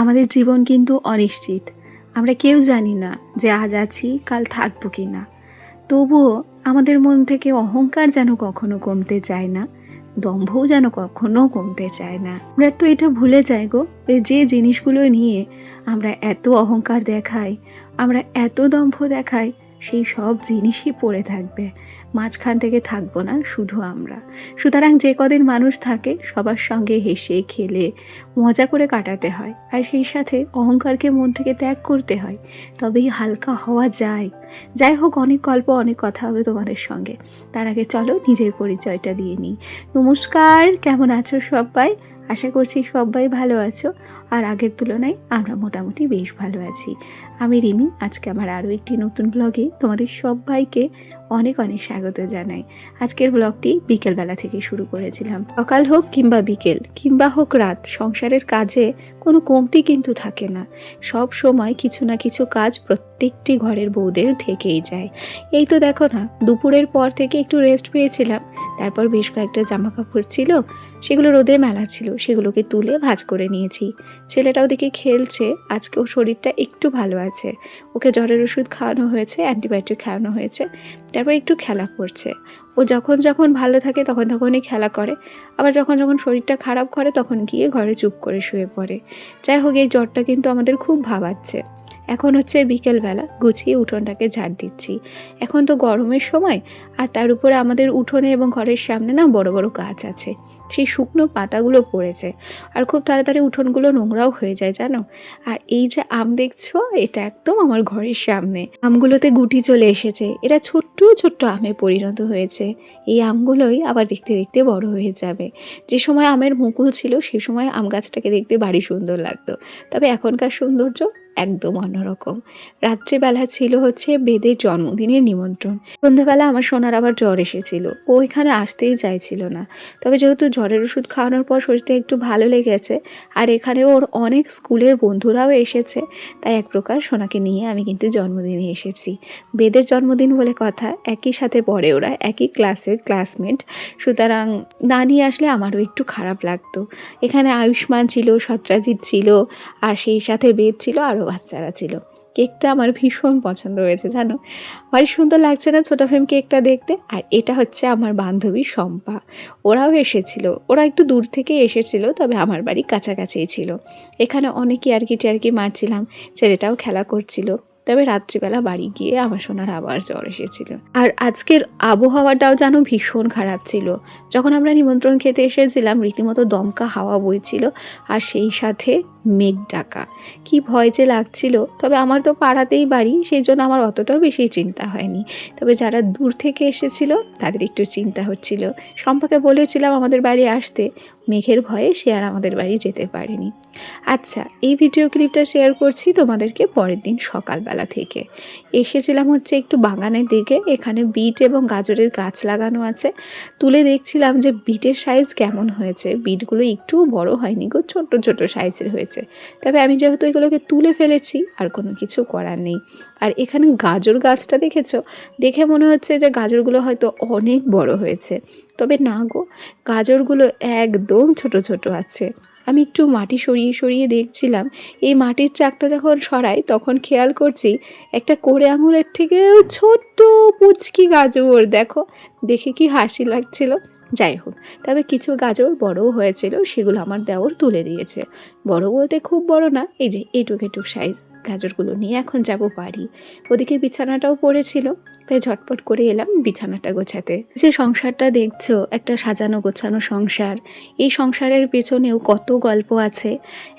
আমাদের জীবন কিন্তু অনিশ্চিত। আমরা কেউ জানি না যে আজ আছি কাল থাকবো কি না। তবুও আমাদের মন থেকে অহংকার যেন কখনো কমতে চায় না, দম্ভও যেন কখনো কমতে চায় না। আমরা তো এটা ভুলে যাই গো, যে জিনিসগুলো নিয়ে আমরা এত অহংকার দেখাই, আমরা এত দম্ভ দেখাই, সেই সব জিনিসই পড়ে থাকবে, মাঝখান থেকে থাকবো না শুধু আমরা। সুতরাং যে কদিন মানুষ থাকে সবার সঙ্গে হেসে খেলে মজা করে কাটাতে হয়, আর সেই সাথে অহংকারকে মন থেকে ত্যাগ করতে হয়, তবেই হালকা হওয়া যায়। যাই হোক, অনেক গল্প অনেক কথা হবে তোমাদের সঙ্গে। তার আগে চলো নিজের পরিচয়টা দিয়ে নিই। নমস্কার, কেমন আছো সবাই? আশা করছি সবাই ভালো আছো, আর আগের তুলনায় আমরা মোটামুটি বেশ ভালো আছি। আমি রিমি। আজকে আমার আরও একটি নতুন ব্লগে তোমাদের সবাইকে অনেক অনেক স্বাগত জানাই। আজকের ব্লগটি বিকেলবেলা থেকে শুরু করেছিলাম। সকাল হোক কিংবা বিকেল কিংবা হোক রাত, সংসারের কাজে কোনো কমতি কিন্তু থাকে না। সব সময় কিছু না কিছু কাজ প্রত্যেকটি ঘরের বউদের থেকেই যায়। এই তো দেখো না, দুপুরের পর থেকে একটু রেস্ট পেয়েছিলাম। তারপর বেশ কয়েকটা জামা কাপড় ছিল, সেগুলো রোদে মেলা ছিল, সেগুলোকে তুলে ভাঁজ করে নিয়েছি। ছেলেটাও দিকে খেলছে, আজকে ওর শরীরটা একটু ভালো আছে। ওকে জ্বরের ওষুধ খাওয়ানো হয়েছে, অ্যান্টিবায়োটিক খাওয়ানো হয়েছে, তারপর একটু খেলা করছে। ও যখন যখন ভালো থাকে তখন তখনই খেলা করে, আবার যখন যখন শরীরটা খারাপ করে তখন গিয়ে ঘরে চুপ করে শুয়ে পড়ে। যাই হোক, এই জ্বরটা কিন্তু আমাদের খুব ভাবাচ্ছে। এখন হচ্ছে বিকেলবেলা, গুছিয়ে উঠোনটাকে ঝাড় দিচ্ছি। এখন তো গরমের সময়, আর তার উপরে আমাদের উঠোনে এবং ঘরের সামনে না বড় বড় গাছ আছে, সেই শুকনো পাতাগুলো পড়েছে, আর খুব তাড়াতাড়ি উঠোনগুলো নোংরাও হয়ে যায় জানো। আর এই যে আম দেখছো, এটা একদম আমার ঘরের সামনে। আমগুলোতে গুটি চলে এসেছে, এরা ছোট্ট ছোট্ট আমে পরিণত হয়েছে। এই আমগুলোই আবার দেখতে দেখতে বড় হয়ে যাবে। যে সময় আমের মুকুল ছিল সে সময় আম গাছটাকে দেখতে ভারী সুন্দর লাগতো, তবে এখনকার সৌন্দর্য একদম অন্যরকম। রাত্রিবেলা ছিল হচ্ছে বেদের জন্মদিনের নিমন্ত্রণ। সন্ধ্যাবেলা আমার সোনার আবার জ্বর এসেছিল, ও এখানে আসতেই চাইছিল না। তবে যেহেতু জ্বরের ওষুধ খাওয়ানোর পর শরীরটা একটু ভালো লেগেছে, আর এখানে ওর অনেক স্কুলের বন্ধুরাও এসেছে, তাই এক প্রকার সোনাকে নিয়ে আমি কিন্তু জন্মদিনে এসেছি। বেদের জন্মদিন বলে কথা, একই সাথে পড়ে ওরা, একই ক্লাসের ক্লাসমেট, সুতরাং না নিয়ে আসলে আমারও একটু খারাপ লাগতো। এখানে আয়ুষ্মান ছিল, সত্রাজিৎ ছিল, আর সেই সাথে বেদ ছিল, আরও বাচ্চারা ছিল। কেকটা আমার ভীষণ পছন্দ হয়েছে জানো, ভারী সুন্দর লাগছে না ছোটো ফ্রেম কেকটা দেখতে। আর এটা হচ্ছে আমার বান্ধবী শম্পা, ওরাও এসেছিল। ওরা একটু দূর থেকে এসেছিল, তবে আমার বাড়ি কাছাকাছিই ছিল। এখানে অনেক ইয়ার্কি টিয়ার্কি মারছিলাম, ছেলেটাও খেলা করছিল। তবে রাত্রিবেলা বাড়ি গিয়ে আমার সোনার আবার জ্বর এসেছিল। আর আজকের আবহাওয়াটাও যেন ভীষণ খারাপ ছিল। যখন আমরা নিমন্ত্রণ খেতে এসেছিলাম, রীতিমতো দমকা হাওয়া বইছিল, আর সেই সাথে মেঘ ডাকা। কি ভয় যে লাগছিল। তবে আমার তো পাড়াতেই বাড়ি, সেই জন্য আমার অতটাও বেশি চিন্তা হয়নি। তবে যারা দূর থেকে এসেছিল তাদের একটু চিন্তা হচ্ছিল। শম্পাকে বলেছিলাম আমাদের বাড়ি আসতে, মেঘের ভয়ে সে আর আমাদের বাড়ি যেতে পারেনি। আচ্ছা, এই ভিডিও ক্লিপটা শেয়ার করছি তোমাদেরকে পরের দিন সকালবেলা থেকে। এসেছিলাম হচ্ছে একটু বাগানের দিকে, এখানে বিট এবং গাজরের গাছ লাগানো আছে। তুলে দেখছিলাম যে বিটের সাইজ কেমন হয়েছে। বিটগুলো একটু বড় হয়নি গো, ছোট ছোট সাইজের হয়েছে। তবে আমি যেহেতু এগুলোকে তুলে ফেলেছি, আর কোনো কিছু করার নেই। আর এখানে গাজর গাছটা দেখেছো, দেখে মনে হচ্ছে যে গাজরগুলো হয়তো অনেক বড় হয়েছে, তবে না গো, গাজরগুলো একদম ছোট ছোট আছে। আমি একটু মাটি সরিয়ে সরিয়ে দেখছিলাম। এই মাটির চাকটা যখন সরাই তখন খেয়াল করছি একটা কোড়ে আঙুলের থেকে ছোট্ট পুচকি গাজর, দেখো, দেখে কি হাসি লাগছিল। যাই হোক, তবে কিছু গাজর বড়ও হয়েছিল, সেগুলো আমার দেওর তুলে দিয়েছে। বড় বলতে খুব বড় না, এই যে এটুক এটুক সাইজ। গাজরগুলো নিয়ে এখন যাব বাড়ি। ওদিকে বিছানাটাও পড়েছিল, তাই ঝটপট করে এলাম বিছানাটা গোছাতে। যে সংসারটা দেখছো, একটা সাজানো গোছানো সংসার। এই সংসারের পেছনেও কত গল্প আছে।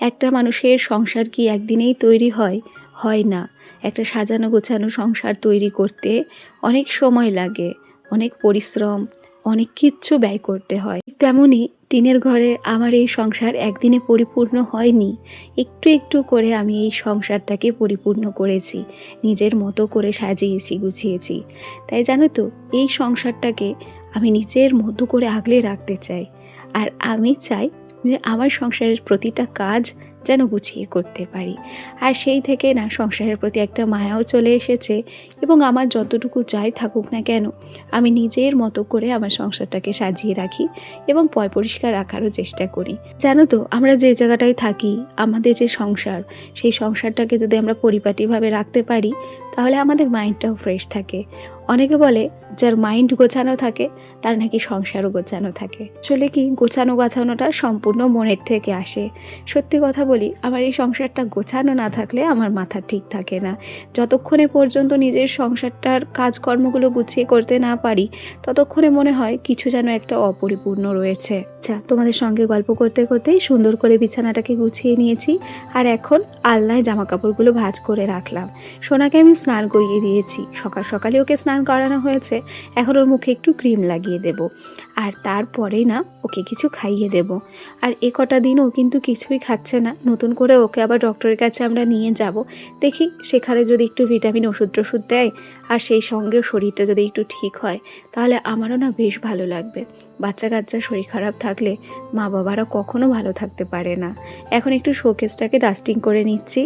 একটা মানুষের সংসার কি একদিনেই তৈরি হয়? হয় না। একটা সাজানো গোছানো সংসার তৈরি করতে অনেক সময় লাগে, অনেক পরিশ্রম, অনেক কিচ্ছু ব্যয় করতে হয়। তেমনই টিনের ঘরে আমার এই সংসার একদিনে পরিপূর্ণ হয়নি। একটু একটু করে আমি এই সংসারটাকে পরিপূর্ণ করেছি, নিজের মতো করে সাজিয়েছি, গুছিয়েছি। তাই জানো তো, এই সংসারটাকে আমি নিজের মতো করে আগলে রাখতে চাই। আর আমি চাই যে আমার সংসারের প্রতিটা কাজ যেন গুছিয়ে করতে পারি। আর সেই থেকে না সংসারের প্রতি একটা মায়াও চলে এসেছে এবং আমার যতটুকু যাই থাকুক না কেন আমি নিজের মতো করে আমার সংসারটাকে সাজিয়ে রাখি এবং পরিষ্কার রাখারও চেষ্টা করি। জানো তো, আমরা যে জায়গাটায় থাকি, আমাদের যে সংসার, সেই সংসারটাকে যদি আমরা পরিপাটিভাবে রাখতে পারি তাহলে আমাদের মাইন্ডটাও ফ্রেশ থাকে। অনেকে বলে যার মাইন্ড গোছানো থাকে তার নাকি সংসারও গোছানো থাকে। আসলে কি, গোছানো গাছানোটা সম্পূর্ণ মনের থেকে আসে। সত্যি কথা বলি, আমার এই সংসারটা গোছানো না থাকলে আমার মাথা ঠিক থাকে না। যতক্ষণে পর্যন্ত নিজের সংসারটার কাজকর্মগুলো গুছিয়ে করতে না পারি ততক্ষণে মনে হয় কিছু যেন একটা অপরিপূর্ণ রয়েছে। আচ্ছা, তোমাদের সঙ্গে গল্প করতে করতেই সুন্দর করে বিছানাটাকে গুছিয়ে নিয়েছি আর এখন আলনায় জামা কাপড়গুলো ভাঁজ করে রাখলাম। সোনাকে আমি স্নান করিয়ে দিয়েছি, সকাল সকালে ওকে স্নান করানো হয়েছে। এখন ওর মুখে একটু ক্রিম লাগিয়ে দেব আর তারপরেই না ওকে কিছু খাইয়ে দেব। আর এ কটা দিনও কিন্তু কিছুই খাচ্ছে না। নতুন করে ওকে আবার ডক্টরের কাছে আমরা নিয়ে যাব, দেখি সেখানে যদি একটু ভিটামিন ওষুধ টষুধ দেয় আর সেই সঙ্গেও শরীরটা যদি একটু ঠিক হয় তাহলে আমারও না বেশ ভালো লাগবে। বাচ্চা কাচ্চার শরীর খারাপ থাকলে মা বাবারা কখনো ভালো থাকতে পারে না। এখন একটু শোকেসটাকে ডাস্টিং করে নিচ্ছি।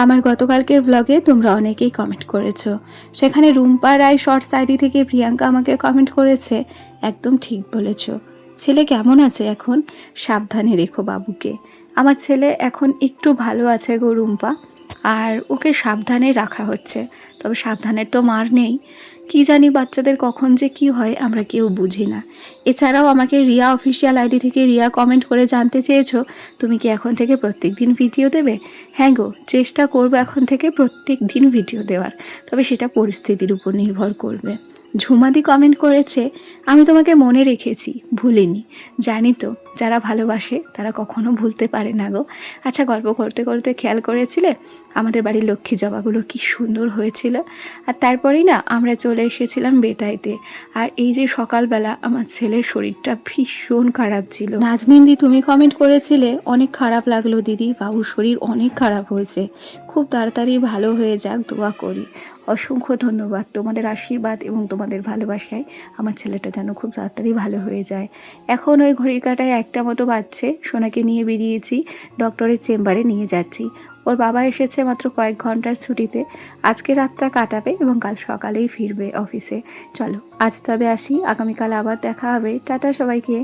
আমার গতকালকের ব্লগে তোমরা অনেকেই কমেন্ট করেছো, সেখানে রুম্পা রায় শর্টস আইডি থেকে প্রিয়াঙ্কা আমাকে কমেন্ট করেছে, একদম ঠিক বলেছো। ছেলে কেমন আছে এখন? সাবধানে রেখো বাবুকে। আমার ছেলে এখন একটু ভালো আছে গো রুম্পা, আর ওকে সাবধানে রাখা হচ্ছে। তবে সাবধানের তো মার নেই, কি জানি বাচ্চাদের কখন যে কি হয় আমরা কেউ বুঝি না। এছাড়াও আমাকে রিয়া অফিসিয়াল আইডি থেকে রিয়া কমেন্ট করে জানতে চেয়েছো তুমি কি এখন থেকে প্রত্যেক দিন ভিডিও দেবে? হ্যাঁ গো, চেষ্টা করবো এখন থেকে প্রত্যেক দিন ভিডিও দেওয়ার, তবে সেটা পরিস্থিতির উপর নির্ভর করবে। ঝুমাদি কমেন্ট করেছে, আমি তোমাকে মনে রেখেছি, ভুলিনি। জানি তো, যারা ভালোবাসে তারা কখনো ভুলতে পারে না গো। আচ্ছা, গল্প করতে করতে খেয়াল করেছিলে আমাদের বাড়ির লক্ষ্মী জবাগুলো কি সুন্দর হয়েছিল? আর তারপরেই না আমরা চলে এসেছিলাম বেতাইতে। আর এই যে সকালবেলা আমার ছেলের শরীরটা ভীষণ খারাপ ছিল। নাজনিন্দি তুমি কমেন্ট করেছিলে, অনেক খারাপ লাগলো দিদি, বাবুর শরীর অনেক খারাপ হয়েছে, খুব তাড়াতাড়ি ভালো হয়ে যাক, দোয়া করি। অসংখ্য ধন্যবাদ, তোমাদের আশীর্বাদ এবং তোমাদের ভালোবাসায় আমার ছেলেটা যেন খুব তাড়াতাড়ি ভালো হয়ে যায়। এখন ওই ঘড়ির কাঁটায় 1টা মতো বাজছে। সোনাকে নিয়ে বেরিয়েছি, ডক্টরের চেম্বারে নিয়ে যাচ্ছি। ওর বাবা এসেছে মাত্র কয়েক ঘন্টার ছুটিতে, আজকে রাতটা কাটাবে এবং কাল সকালেই ফিরবে অফিসে। চলো আজ তবে আসি, আগামীকাল আবার দেখা হবে। টাটা সবাইকে।